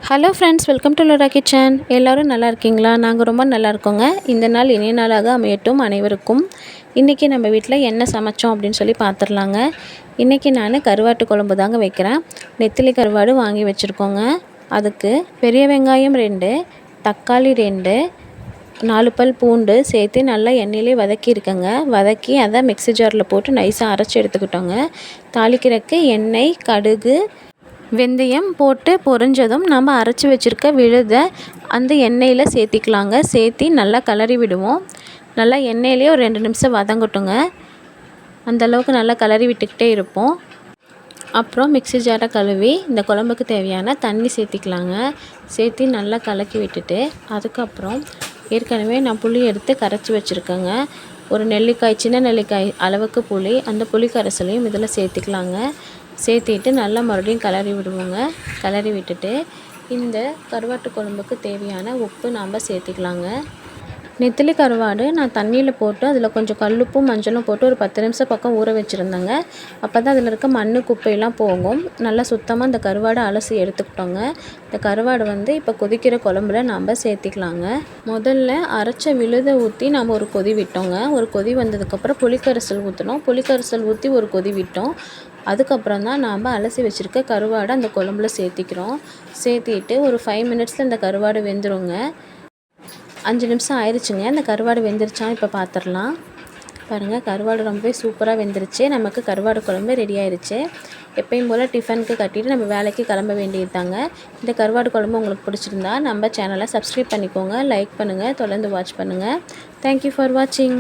Hello friends, welcome to Lola kitchen. எல்லோரும் நல்லா இருக்கீங்களா? நாங்கள் ரொம்ப நல்லா இருக்கோங்க. இந்த நாள் இனிய நாளாக அமையட்டும் அனைவருக்கும். இன்றைக்கி நம்ம வீட்டில் என்ன சமைச்சோம் அப்படின்னு சொல்லி பார்த்துடலாங்க. இன்றைக்கி நான் கருவாட்டு குழம்பு தாங்க வைக்கிறேன். நெத்திலி கருவாடு வாங்கி வச்சுருக்கோங்க. அதுக்கு பெரிய வெங்காயம் 2, தக்காளி 2, 4 பல் பூண்டு சேர்த்து நல்லா எண்ணெயிலே வதக்கியிருக்கேங்க. வதக்கி அதை மிக்ஸி ஜாரில் போட்டு நைஸாக அரைச்சி எடுத்துக்கிட்டோங்க. தாளிக்கிறதுக்கு எண்ணெய், கடுகு, வெந்தயம் போட்டு பொரிஞ்சதும் நம்ம அரைச்சி வச்சுருக்க விழுதை அந்த எண்ணெயில் சேர்த்திக்கலாங்க. சேர்த்தி நல்லா கிளறி விடுவோம். நல்லா எண்ணெயிலே ஒரு 2 நிமிஷம் வதங்கட்டுங்க. அந்தளவுக்கு நல்லா கிளறி விட்டுக்கிட்டே இருப்போம். அப்புறம் மிக்ஸி ஜாரை கழுவி இந்த குழம்புக்கு தேவையான தண்ணி சேர்த்திக்கலாங்க. சேர்த்தி நல்லா கலக்கி விட்டுட்டு அதுக்கப்புறம் ஏற்கனவே நான் புளி எடுத்து கரைச்சி வச்சுருக்கேங்க. ஒரு நெல்லிக்காய், சின்ன நெல்லிக்காய் அளவுக்கு புளி, அந்த புளி கரைசலையும் இதில் சேர்த்திக்கலாங்க. சேர்த்திட்டு நல்லா மறுபடியும் கிளறி விடுவோங்க. கிளறி விட்டுட்டு இந்த கருவாட்டு குழம்புக்கு தேவையான உப்பு நாம் சேர்த்திக்கலாங்க. நெத்திலி கருவாடு நான் தண்ணியில் போட்டு அதில் கொஞ்சம் கல்லுப்பும் மஞ்சளும் போட்டு ஒரு 10 நிமிஷம் பக்கம் ஊற வச்சுருந்தேங்க. அப்போ தான் அதில் இருக்க மண் குப்பையெல்லாம் போகும். நல்லா சுத்தமாக இந்த கருவாடை அலசி எடுத்துக்கிட்டோங்க. இந்த கருவாடு இப்போ கொதிக்கிற குழம்புல நாம் சேர்த்திக்கலாங்க. முதல்ல அரைச்ச விழுதை ஊற்றி நாம் ஒரு கொதி விட்டோங்க. ஒரு கொதி வந்ததுக்கப்புறம் புளிக்கரைசல் ஊற்றினோம். புளிக்கரைசல் ஊற்றி ஒரு கொதி விட்டோம். அதுக்கப்புறம் தான் நாம் அலசி வச்சுருக்க கருவாடை அந்த குழம்புல சேர்த்திக்கிறோம். சேர்த்திட்டு ஒரு 5 மினிட்ஸில் இந்த கருவாடு வெந்துருங்க. 5 நிமிஷம் ஆயிடுச்சுங்க. இந்த கருவாடு வெந்துருச்சான்னு இப்போ பார்த்துடலாம். பாருங்கள், கருவாடு ரொம்பவே சூப்பராக வெந்துருச்சு. நமக்கு கருவாடு குழம்பு ரெடி ஆயிடுச்சு. எப்பயும் போல் டிஃபனுக்கு கட்டிட்டு நம்ம வேலைக்கு கிளம்ப வேண்டியது தாங்க. இந்த கருவாடு குழம்பு உங்களுக்கு பிடிச்சிருந்தா நம்ம சேனலை சப்ஸ்கிரைப் பண்ணிக்கோங்க, லைக் பண்ணுங்கள், தொடர்ந்து வாட்ச் பண்ணுங்கள். தேங்க்யூ ஃபார் வாட்சிங்.